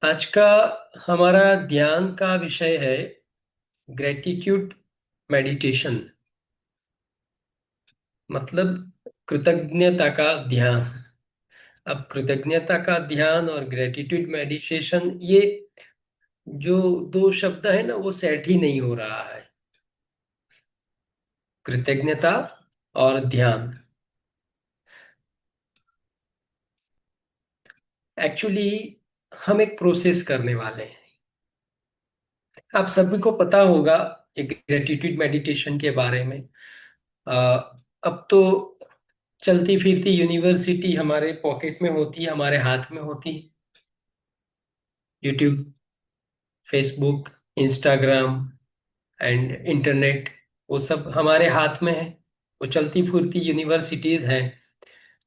आज का हमारा ध्यान का विषय है ग्रेटिट्यूड मेडिटेशन। मतलब कृतज्ञता का ध्यान। अब कृतज्ञता का ध्यान और ग्रेटिट्यूड मेडिटेशन, ये जो दो शब्द है ना, वो सेट ही नहीं हो रहा है। कृतज्ञता और ध्यान। एक्चुअली हम एक प्रोसेस करने वाले हैं। आप सभी को पता होगा एक ग्रेटिट्यूड मेडिटेशन के बारे में। अ, अब तो चलती फिरती यूनिवर्सिटी हमारे पॉकेट में होती है, हमारे हाथ में होती है। YouTube, Facebook, Instagram and internet, वो सब हमारे हाथ में है। वो चलती फिरती यूनिवर्सिटीज हैं।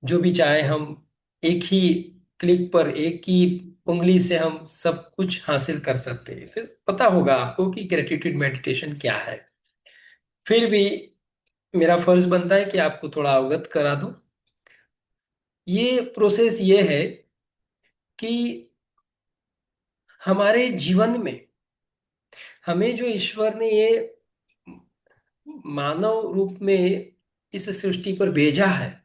जो भी चाहे हम एक ही क्लिक पर, एक ही उंगली से हम सब कुछ हासिल कर सकते हैं। फिर पता होगा आपको कि ग्रेटिट्यूड मेडिटेशन क्या है। फिर भी मेरा फर्ज बनता है कि आपको थोड़ा अवगत करा दूं। ये प्रोसेस ये है कि हमारे जीवन में हमें जो ईश्वर ने ये मानव रूप में इस सृष्टि पर भेजा है,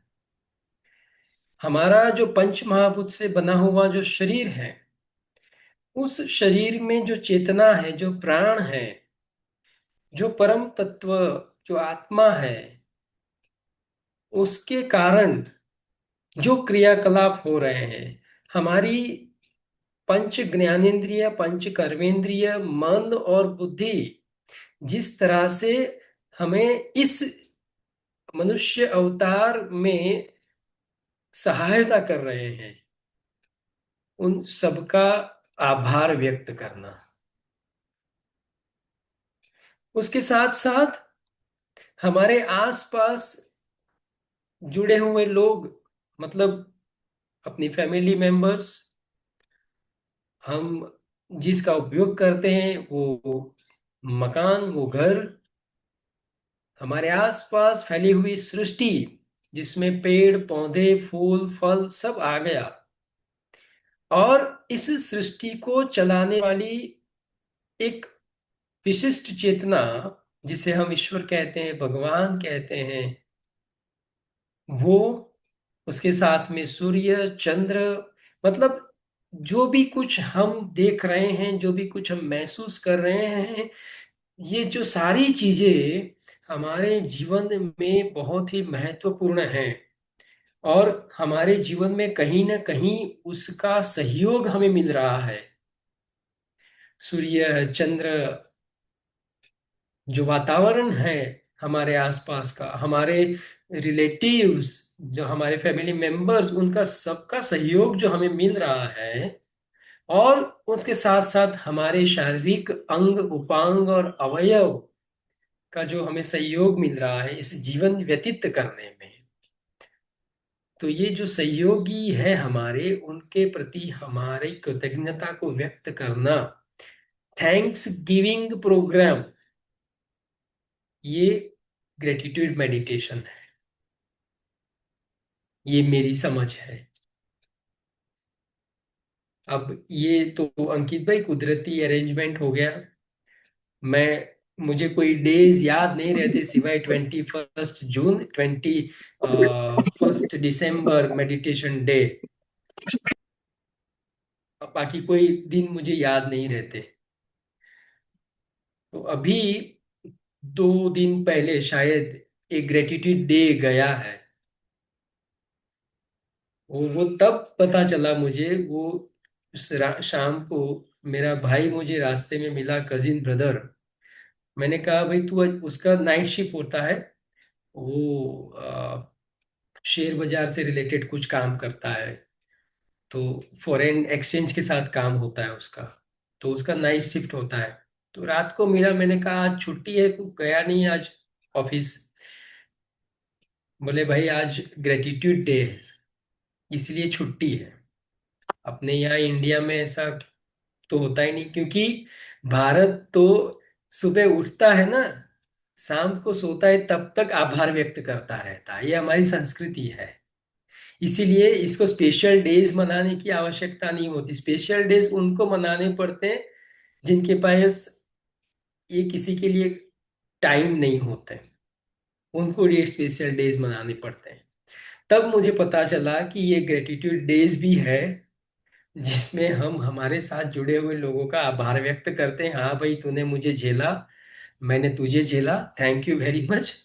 हमारा जो पंच महाभूत से बना हुआ जो शरीर है, उस शरीर में जो चेतना है, जो प्राण है, जो परम तत्व, जो आत्मा है, उसके कारण जो क्रियाकलाप हो रहे हैं, हमारी पंच ज्ञानेंद्रिय, पंच कर्मेंद्रिय, मन और बुद्धि जिस तरह से हमें इस मनुष्य अवतार में सहायता कर रहे हैं, उन सबका आभार व्यक्त करना। उसके साथ साथ हमारे आसपास जुड़े हुए लोग, मतलब अपनी फैमिली मेंबर्स, हम जिसका उपयोग करते हैं वो मकान, वो घर, हमारे आसपास फैली हुई सृष्टि जिसमें पेड़ पौधे फूल फल सब आ गया, और इस सृष्टि को चलाने वाली एक विशिष्ट चेतना जिसे हम ईश्वर कहते हैं, भगवान कहते हैं, वो, उसके साथ में सूर्य चंद्र, मतलब जो भी कुछ हम देख रहे हैं, जो भी कुछ हम महसूस कर रहे हैं, ये जो सारी चीजें हमारे जीवन में बहुत ही महत्वपूर्ण हैं। और हमारे जीवन में कहीं ना कहीं उसका सहयोग हमें मिल रहा है। सूर्य चंद्र, जो वातावरण है हमारे आसपास का, हमारे रिलेटिव्स, जो हमारे फैमिली मेंबर्स, उनका सबका सहयोग जो हमें मिल रहा है, और उसके साथ साथ हमारे शारीरिक अंग उपांग और अवयव का जो हमें सहयोग मिल रहा है इस जीवन व्यतीत करने में, तो ये जो सहयोगी है हमारे, उनके प्रति हमारी कृतज्ञता को व्यक्त करना, थैंक्स गिविंग प्रोग्राम, ये ग्रेटिट्यूड मेडिटेशन है। ये मेरी समझ है। अब ये तो अंकित भाई कुदरती अरेंजमेंट हो गया। मैं मुझे कोई डेज याद नहीं रहते सिवाय 21 जून, 21 दिसंबर मेडिटेशन डे। बाकी कोई दिन मुझे याद नहीं रहते। तो अभी 2 दिन पहले शायद एक ग्रेटिट्यूड डे गया है। वो तब पता चला मुझे। वो शाम को मेरा भाई मुझे रास्ते में मिला, कजिन ब्रदर। मैंने कहा भाई तू उसका नाइट शिफ्ट होता है। वो शेयर बाजार से रिलेटेड कुछ काम करता है। तो फॉरेन एक्सचेंज के साथ काम होता है उसका। तो उसका नाइट शिफ्ट होता है। तो रात को मिला, मैंने कहा आज छुट्टी है, तू गया नहीं आज ऑफिस? बोले भाई आज ग्रेटिट्यूड डे है, इसलिए छुट्टी है। अपने यहाँ इंडिया में ऐसा तो होता ही नहीं, क्योंकि भारत तो सुबह उठता है ना, शाम को सोता है, तब तक आभार व्यक्त करता रहता है। ये हमारी संस्कृति है। इसीलिए इसको स्पेशल डेज मनाने की आवश्यकता नहीं होती। स्पेशल डेज उनको मनाने पड़ते हैं जिनके पास ये किसी के लिए टाइम नहीं होता है, उनको ये स्पेशल डेज मनाने पड़ते हैं। तब मुझे पता चला कि ये ग्रेटिट्यूड डेज भी है, जिसमें हम हमारे साथ जुड़े हुए लोगों का आभार व्यक्त करते हैं। हाँ भाई, तूने मुझे झेला, मैंने तुझे झेला, थैंक यू वेरी मच।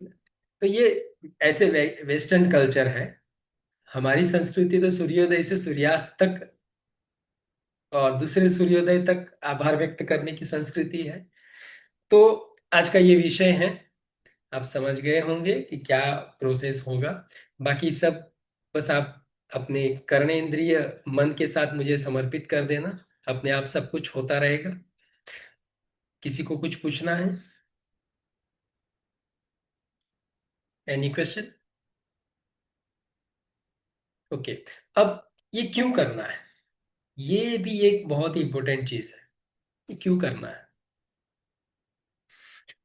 तो ये ऐसे वेस्टर्न कल्चर है। हमारी संस्कृति तो सूर्योदय से सूर्यास्त तक और दूसरे सूर्योदय तक आभार व्यक्त करने की संस्कृति है। तो आज का ये विषय है, आप समझ गए होंगे कि क्या प्रोसेस होगा। बाकी सब बस आप अपने कर्णेंद्रिय मन के साथ मुझे समर्पित कर देना, अपने आप सब कुछ होता रहेगा। किसी को कुछ पूछना है? Any question? ओके। अब ये क्यों करना है, ये भी एक बहुत ही इंपॉर्टेंट चीज है। ये क्यों करना है?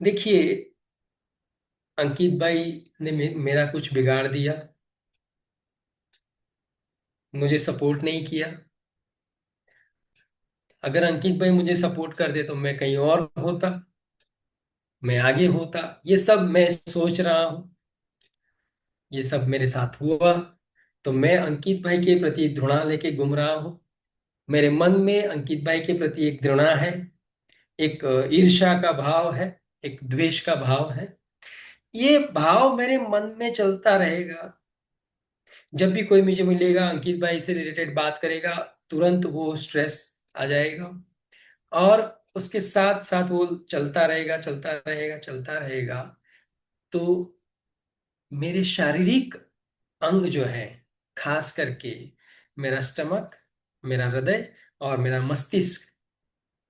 देखिए, अंकित भाई ने मेरा कुछ बिगाड़ दिया, मुझे सपोर्ट नहीं किया। अगर अंकित भाई मुझे सपोर्ट कर दे तो मैं कहीं और होता, मैं आगे होता। ये सब मैं सोच रहा हूँ, ये सब मेरे साथ हुआ। तो मैं अंकित भाई के प्रति घृणा लेके घूम रहा हूँ। मेरे मन में अंकित भाई के प्रति एक घृणा है, एक ईर्ष्या का भाव है, एक द्वेष का भाव है। ये भाव मेरे मन में चलता रहेगा। जब भी कोई मुझे मिलेगा, अंकित भाई से रिलेटेड बात करेगा, तुरंत वो स्ट्रेस आ जाएगा। और उसके साथ साथ वो चलता रहेगा, चलता रहेगा, चलता रहेगा। तो मेरे शारीरिक अंग जो है, खास करके मेरा स्टमक, मेरा हृदय और मेरा मस्तिष्क,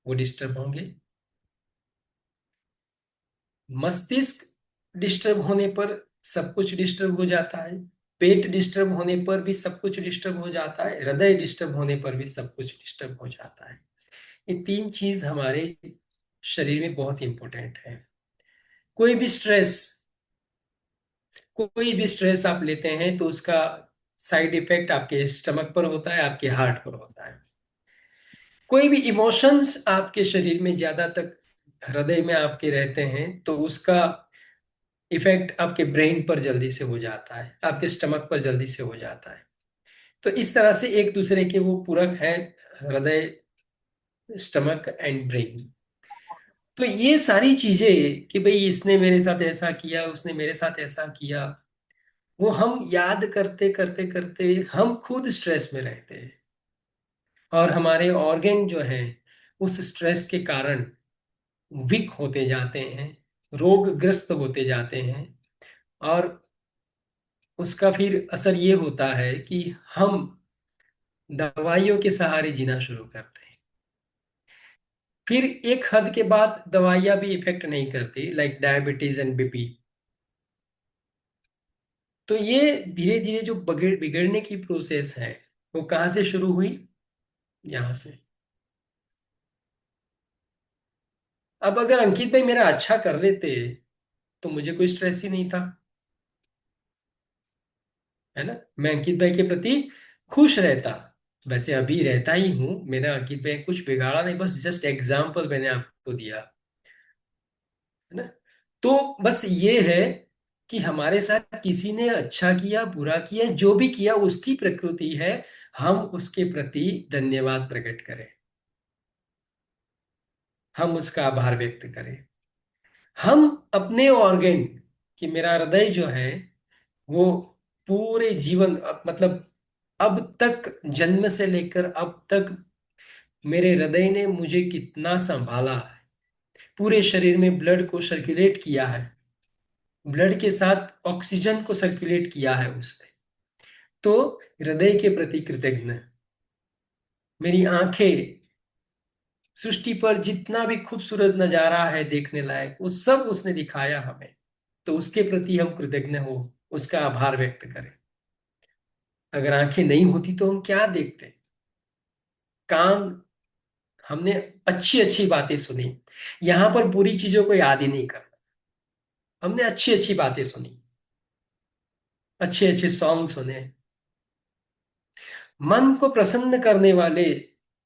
वो डिस्टर्ब होंगे। मस्तिष्क डिस्टर्ब होने पर सब कुछ डिस्टर्ब हो जाता है। पेट डिस्टर्ब होने पर भी सब कुछ डिस्टर्ब हो जाता है। हृदय डिस्टर्ब होने पर भी सब कुछ डिस्टर्ब हो जाता है। ये तीन चीज हमारे शरीर में बहुत इंपॉर्टेंट है। कोई भी स्ट्रेस, कोई भी स्ट्रेस आप लेते हैं तो उसका साइड इफेक्ट आपके स्टमक पर होता है, आपके हार्ट पर होता है। कोई भी इमोशंस आपके शरीर में ज्यादा तक हृदय में आपके रहते हैं तो उसका इफेक्ट आपके ब्रेन पर जल्दी से हो जाता है, आपके स्टमक पर जल्दी से हो जाता है। तो इस तरह से एक दूसरे के वो पूरक है, हृदय, स्टमक एंड ब्रेन। तो ये सारी चीजें कि भाई इसने मेरे साथ ऐसा किया, उसने मेरे साथ ऐसा किया, वो हम याद करते करते करते हम खुद स्ट्रेस में रहते हैं। और हमारे ऑर्गन जो हैं उस स्ट्रेस के कारण वीक होते जाते हैं, रोगग्रस्त होते जाते हैं। और उसका फिर असर ये होता है कि हम दवाइयों के सहारे जीना शुरू करते हैं। फिर एक हद के बाद दवाइयां भी इफेक्ट नहीं करती, लाइक डायबिटीज एंड बीपी। तो ये धीरे धीरे जो बिगड़ने की प्रोसेस है, वो कहाँ से शुरू हुई? यहाँ से। अब अगर अंकित भाई मेरा अच्छा कर देते तो मुझे कोई स्ट्रेस ही नहीं था, है ना। मैं अंकित भाई के प्रति खुश रहता। वैसे अभी रहता ही हूँ, मेरा अंकित भाई कुछ बिगाड़ा नहीं, बस जस्ट एग्जाम्पल मैंने आपको दिया, है ना। तो बस ये है कि हमारे साथ किसी ने अच्छा किया, बुरा किया, जो भी किया उसकी प्रकृति है, हम उसके प्रति धन्यवाद प्रकट करें, हम उसका आभार व्यक्त करें। हम अपने ऑर्गन, कि मेरा हृदय जो है वो पूरे जीवन मतलब अब तक, जन्म से लेकर अब तक मेरे हृदय ने मुझे कितना संभाला है। पूरे शरीर में ब्लड को सर्कुलेट किया है, ब्लड के साथ ऑक्सीजन को सर्कुलेट किया है उसने। तो हृदय के प्रति कृतज्ञ। मेरी आंखें, सृष्टि पर जितना भी खूबसूरत नजारा है देखने लायक, वो सब उसने दिखाया हमें। तो उसके प्रति हम कृतज्ञ हो, उसका आभार व्यक्त करें। अगर आंखें नहीं होती तो हम क्या देखते? कान, हमने अच्छी अच्छी बातें सुनी। यहां पर बुरी चीजों को याद ही नहीं करना, हमने अच्छी अच्छी बातें सुनी। अच्छे अच्छे सॉन्ग सुने, मन को प्रसन्न करने वाले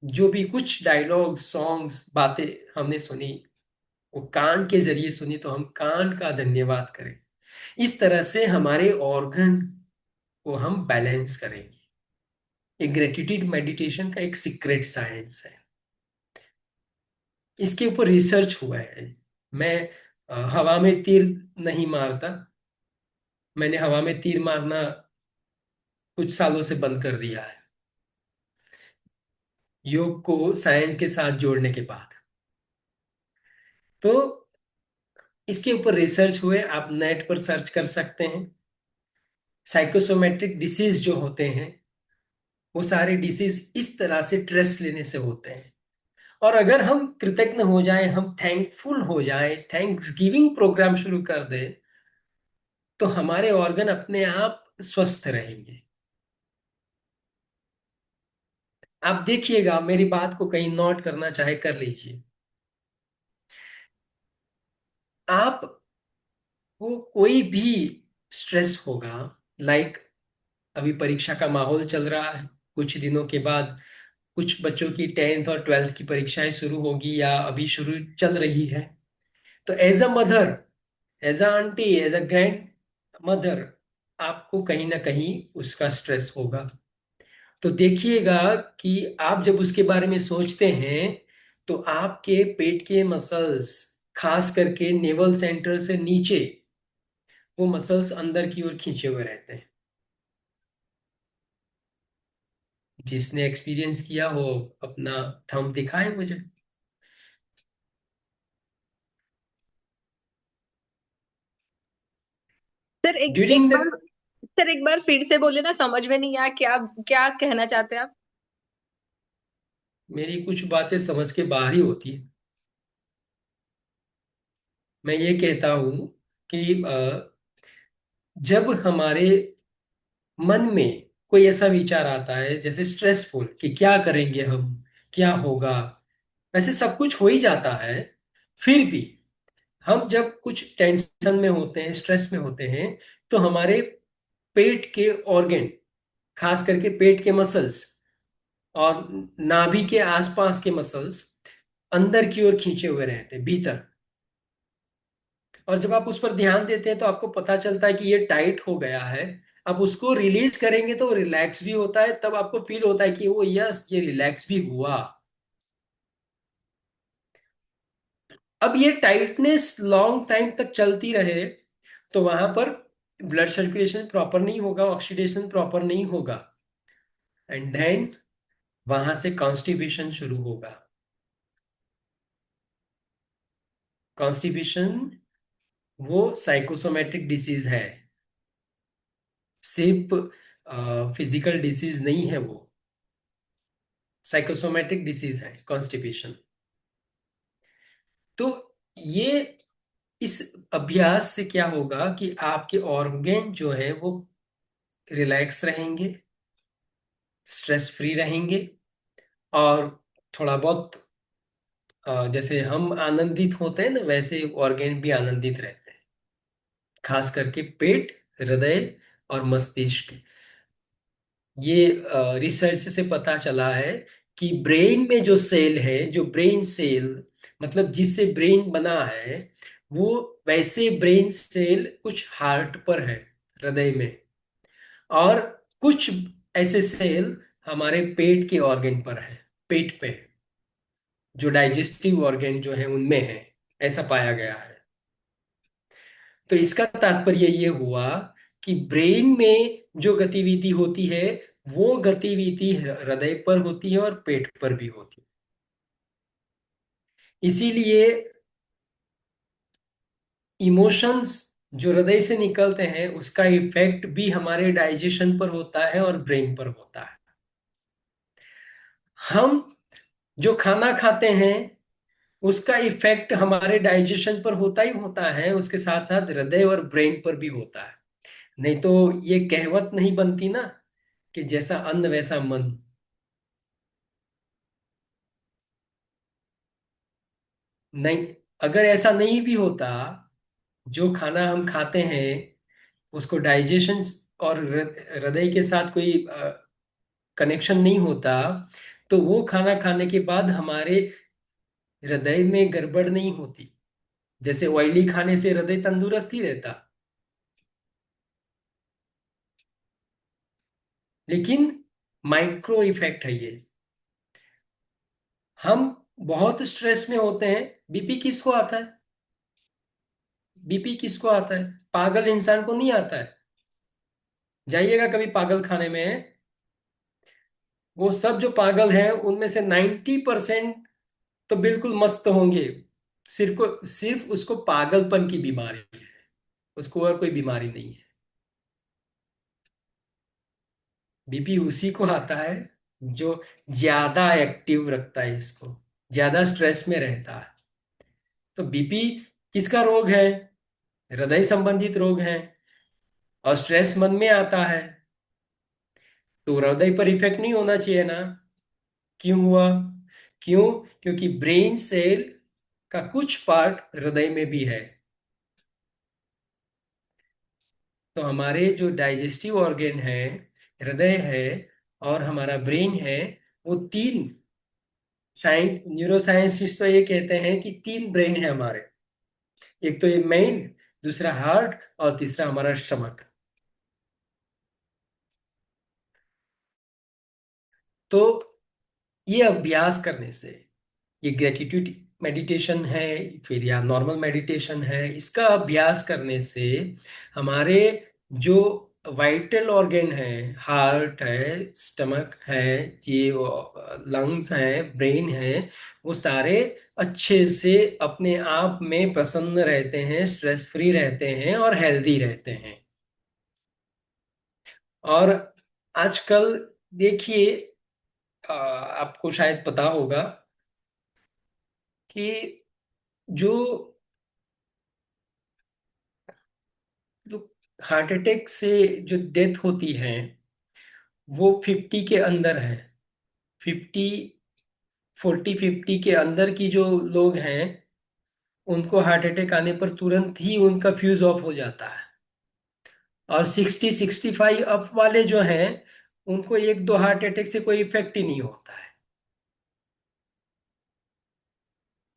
जो भी कुछ डायलॉग सॉन्ग्स बातें हमने सुनी, वो कान के जरिए सुनी, तो हम कान का धन्यवाद करें। इस तरह से हमारे ऑर्गन को हम बैलेंस करेंगे। ये ग्रेटिट्यूड मेडिटेशन का एक सीक्रेट साइंस है। इसके ऊपर रिसर्च हुआ है। मैं हवा में तीर नहीं मारता। मैंने हवा में तीर मारना कुछ सालों से बंद कर दिया है, योग को साइंस के साथ जोड़ने के बाद। तो इसके ऊपर रिसर्च हुए, आप नेट पर सर्च कर सकते हैं। साइकोसोमेट्रिक डिसीज जो होते हैं, वो सारे डिसीज इस तरह से स्ट्रेस लेने से होते हैं। और अगर हम कृतज्ञ हो जाएं, हम थैंकफुल हो जाएं, थैंक्स गिविंग प्रोग्राम शुरू कर दें, तो हमारे ऑर्गन अपने आप स्वस्थ रहेंगे। आप देखिएगा, मेरी बात को कहीं नोट करना चाहे कर लीजिए। आप को कोई भी स्ट्रेस होगा, लाइक अभी परीक्षा का माहौल चल रहा है, कुछ दिनों के बाद कुछ बच्चों की 10th और 12th की परीक्षाएं शुरू होगी या अभी शुरू चल रही है। तो as a mother, as a aunty, as a grand mother, आपको कहीं ना कहीं उसका स्ट्रेस होगा। तो देखिएगा कि आप जब उसके बारे में सोचते हैं, तो आपके पेट के मसल्स, खास करके नेवल सेंटर से नीचे, वो मसल्स अंदर की ओर खींचे हुए रहते हैं। जिसने एक्सपीरियंस किया हो अपना थंब दिखाए मुझे। सर एक एक ड्यूरिंग द बार सर एक बार फिर से बोले ना, समझ में नहीं आया क्या क्या कहना चाहते हैं आप। मेरी कुछ बातें समझ के बाहर ही होती है। मैं ये कहता हूं कि जब हमारे मन में कोई ऐसा विचार आता है जैसे स्ट्रेसफुल, कि क्या करेंगे हम, क्या होगा, वैसे सब कुछ हो ही जाता है, फिर भी हम जब कुछ टेंशन में होते हैं, स्ट्रेस में होते हैं, तो हमारे पेट के ऑर्गन, खास करके पेट के मसल्स और नाभि के आसपास के मसल्स अंदर की ओर खींचे हुए रहते हैं, भीतर। और जब आप उस पर ध्यान देते हैं तो आपको पता चलता है कि ये टाइट हो गया है। आप उसको रिलीज करेंगे तो रिलैक्स भी होता है, तब आपको फील होता है कि वो यस, ये रिलैक्स भी हुआ। अब ये टाइटनेस लॉन्ग टाइम तक चलती रहे, तो वहां पर ब्लड सर्कुलेशन प्रॉपर नहीं होगा, ऑक्सीडेशन प्रॉपर नहीं होगा, एंड देन वहां से कॉन्स्टिपेशन शुरू होगा। कॉन्स्टिपेशन वो साइकोसोमेट्रिक डिसीज है, सिर्फ फिजिकल डिसीज नहीं है वो, साइकोसोमेट्रिक डिसीज है कॉन्स्टिपेशन। तो ये, इस अभ्यास से क्या होगा कि आपके ऑर्गन जो है वो रिलैक्स रहेंगे, स्ट्रेस फ्री रहेंगे, और थोड़ा बहुत जैसे हम आनंदित होते हैं ना, वैसे ऑर्गन भी आनंदित रहते हैं, खास करके पेट, हृदय और मस्तिष्क। ये रिसर्च से पता चला है कि ब्रेन में जो सेल है, जो ब्रेन सेल, मतलब जिससे ब्रेन बना है, वो वैसे ब्रेन सेल कुछ हार्ट पर है, हृदय में, और कुछ ऐसे सेल हमारे पेट के ऑर्गन पर है, पेट पे, जो डाइजेस्टिव ऑर्गन जो है उनमें है, ऐसा पाया गया है। तो इसका तात्पर्य ये हुआ कि ब्रेन में जो गतिविधि होती है, वो गतिविधि हृदय पर होती है और पेट पर भी होती है। इसीलिए इमोशंस जो हृदय से निकलते हैं, उसका इफेक्ट भी हमारे डाइजेशन पर होता है और ब्रेन पर होता है। हम जो खाना खाते हैं, उसका इफेक्ट हमारे डाइजेशन पर होता ही होता है, उसके साथ साथ हृदय और ब्रेन पर भी होता है। नहीं तो ये कहावत नहीं बनती ना, कि जैसा अन्न वैसा मन। नहीं, अगर ऐसा नहीं भी होता, जो खाना हम खाते हैं उसको डाइजेशन और हृदय के साथ कोई कनेक्शन नहीं होता, तो वो खाना खाने के बाद हमारे हृदय में गड़बड़ नहीं होती। जैसे ऑयली खाने से हृदय तंदुरुस्त ही रहता, लेकिन माइक्रो इफेक्ट है ये। हम बहुत स्ट्रेस में होते हैं। बीपी किसको आता है? बीपी किसको आता है? पागल इंसान को नहीं आता है। जाइएगा कभी पागल खाने में, वो सब जो पागल हैं उनमें से 90% तो बिल्कुल मस्त होंगे। सिर्फ उसको पागलपन की बीमारी है, उसको और कोई बीमारी नहीं है। बीपी उसी को आता है जो ज्यादा एक्टिव रखता है इसको, ज्यादा स्ट्रेस में रहता है। तो बीपी किसका रोग है? हृदय संबंधित रोग है। और स्ट्रेस मन में आता है, तो हृदय पर इफेक्ट नहीं होना चाहिए ना। क्यों हुआ? क्यों? क्योंकि ब्रेन सेल का कुछ पार्ट हृदय में भी है। तो हमारे जो डाइजेस्टिव ऑर्गन है, हृदय है और हमारा ब्रेन है, वो तीन, साइंस न्यूरो साइंटिस्ट तो ये कहते हैं कि तीन ब्रेन है हमारे। एक तो ये मेन, दूसरा हार्ट, और तीसरा हमारा स्टमक। तो ये अभ्यास करने से, ये ग्रेटिट्यूड मेडिटेशन है, फिर या नॉर्मल मेडिटेशन है, इसका अभ्यास करने से हमारे जो वाइटल ऑर्गन है, हार्ट है, स्टमक है, ये लंग्स है, ब्रेन है, वो सारे अच्छे से अपने आप में प्रसन्न रहते हैं, स्ट्रेस फ्री रहते हैं और हेल्दी रहते हैं। और आजकल देखिए, आपको शायद पता होगा कि जो हार्ट अटैक से जो डेथ होती है वो 50 के अंदर है। 50, 40-50 के अंदर की जो लोग हैं, उनको हार्ट अटैक आने पर तुरंत ही उनका फ्यूज ऑफ हो जाता है। और 60-65 अप वाले जो हैं, उनको एक दो हार्ट अटैक से कोई इफेक्ट ही नहीं होता है।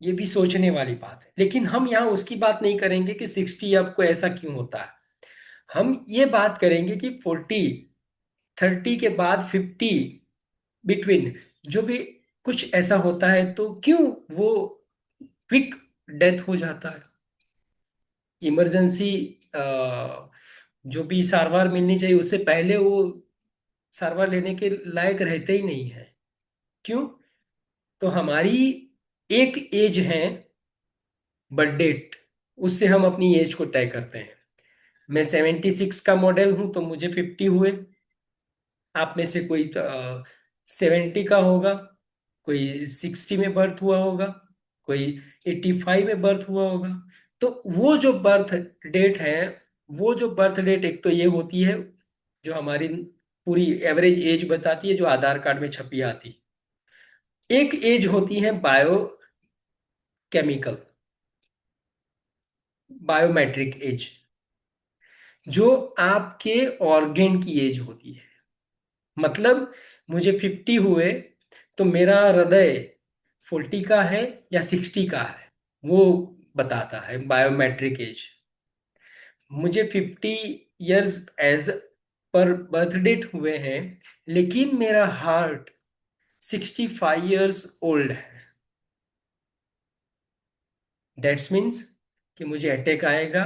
ये भी सोचने वाली बात है, लेकिन हम यहाँ उसकी बात नहीं करेंगे कि 60 अप को ऐसा क्यों होता है। हम ये बात करेंगे कि 30 के बाद 50 बिटवीन जो भी कुछ ऐसा होता है, तो क्यों वो क्विक डेथ हो जाता है। इमरजेंसी जो भी सारवार मिलनी चाहिए उससे पहले वो सारवार लेने के लायक रहते ही नहीं है। क्यों? तो हमारी एक एज है, बर्थ डेट, उससे हम अपनी एज को तय करते हैं। मैं 76 का मॉडल हूं तो मुझे 50 हुए। आप में से कोई 70 का होगा, कोई 60 में बर्थ हुआ होगा, कोई 85 में बर्थ हुआ होगा। तो वो जो बर्थ डेट है, वो जो बर्थ डेट एक तो ये होती है जो हमारी पूरी एवरेज एज बताती है, जो आधार कार्ड में छपी आती। एक एज होती है बायो केमिकल, बायोमेट्रिक एज, जो आपके ऑर्गेन की एज होती है। मतलब मुझे 50 हुए तो मेरा हृदय 40 का है या 60 का है, वो बताता है बायोमेट्रिक एज। मुझे 50 इयर्स एज पर बर्थ डेट हुए हैं, लेकिन मेरा हार्ट 65 इयर्स ओल्ड है। दैट्स मीन्स कि मुझे अटैक आएगा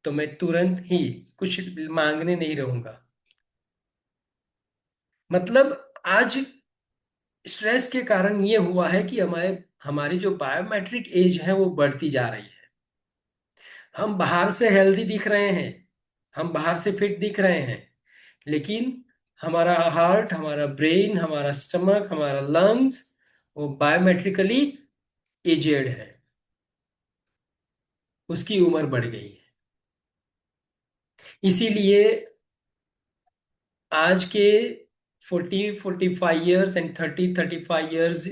तो मैं तुरंत ही कुछ मांगने नहीं रहूंगा। मतलब आज स्ट्रेस के कारण ये हुआ है कि हमारी जो बायोमेट्रिक एज है वो बढ़ती जा रही है। हम बाहर से हेल्दी दिख रहे हैं, हम बाहर से फिट दिख रहे हैं, लेकिन हमारा हार्ट, हमारा ब्रेन, हमारा स्टमक, हमारा लंग्स, वो बायोमेट्रिकली एजेड है, उसकी उम्र बढ़ गई है। इसीलिए आज के 40-45 इयर्स एंड 30-35 इयर्स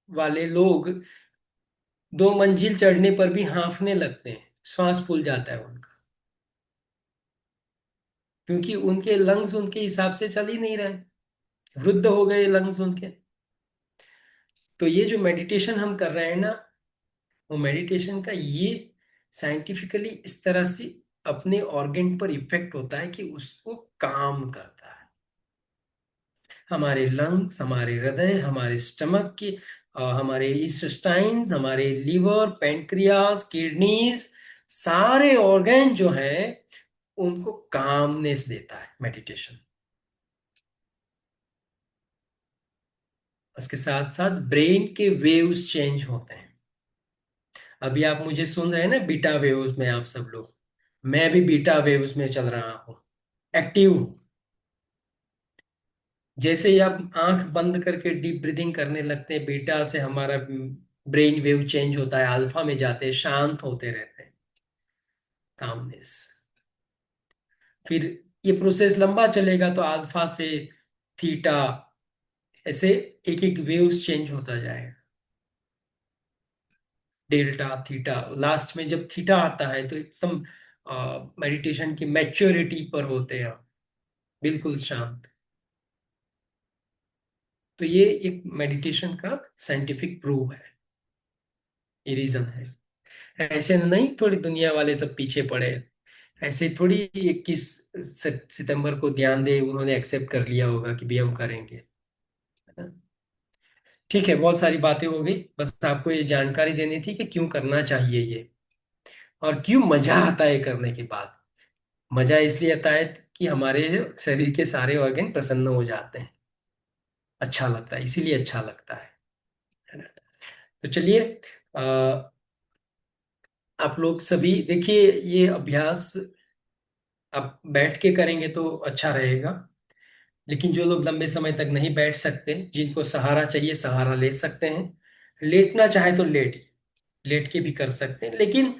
वाले लोग 2 मंजिल चढ़ने पर भी हांफने लगते हैं, श्वास फूल जाता है उनका। क्योंकि उनके लंग्स उनके हिसाब से चल ही नहीं रहे, वृद्ध हो गए लंग्स उनके। तो ये जो मेडिटेशन हम कर रहे हैं ना, वो मेडिटेशन का ये साइंटिफिकली इस तरह से अपने ऑर्गन पर इफेक्ट होता है कि उसको काम करता है। हमारे लंग्स, हमारे हृदय, हमारे स्टमक की, हमारे इंटेस्टाइन्स, हमारे लीवर, पेनक्रियास, किडनीज, सारे ऑर्गन जो हैं उनको कामनेस देता है मेडिटेशन। उसके साथ साथ ब्रेन के वेव्स चेंज होते हैं। अभी आप मुझे सुन रहे हैं ना बीटा वेव्स में, आप सब लोग, मैं भी बीटा वेव्स में चल रहा हूँ, एक्टिव हूँ। जैसे ही आप आंख बंद करके डीप ब्रीदिंग करने लगते हैं, बीटा से हमारा ब्रेन वेव चेंज होता है, अल्फा में जाते हैं, शांत होते रहते हैं, कामनेस। फिर ये प्रोसेस लंबा चलेगा तो अल्फा से थीटा, ऐसे एक एक वेव्स चेंज होता जाएगा, डेल्टा, थीटा। लास्ट में जब थीटा आता है तो एकदम मेडिटेशन की मैच्योरिटी पर होते हैं आप, बिल्कुल शांत। तो ये एक मेडिटेशन का साइंटिफिक प्रूफ है, ये रीजन है। ऐसे नहीं थोड़ी दुनिया वाले सब पीछे पड़े, ऐसे थोड़ी 21 सितंबर को ध्यान दे उन्होंने एक्सेप्ट कर लिया होगा कि भी हम करेंगे, है ना? ठीक है, बहुत सारी बातें हो गई, बस आपको ये जानकारी देनी थी कि क्यों करना चाहिए ये, और क्यों मजा आता है करने के बाद। मजा इसलिए आता है कि हमारे शरीर के सारे ऑर्गन प्रसन्न हो जाते हैं, अच्छा लगता है, इसीलिए अच्छा लगता है ना? तो चलिए, आप लोग सभी देखिए, ये अभ्यास आप बैठ के करेंगे तो अच्छा रहेगा। लेकिन जो लोग लंबे समय तक नहीं बैठ सकते, जिनको सहारा चाहिए, सहारा ले सकते हैं। लेटना चाहे तो लेट लेट के भी कर सकते हैं, लेकिन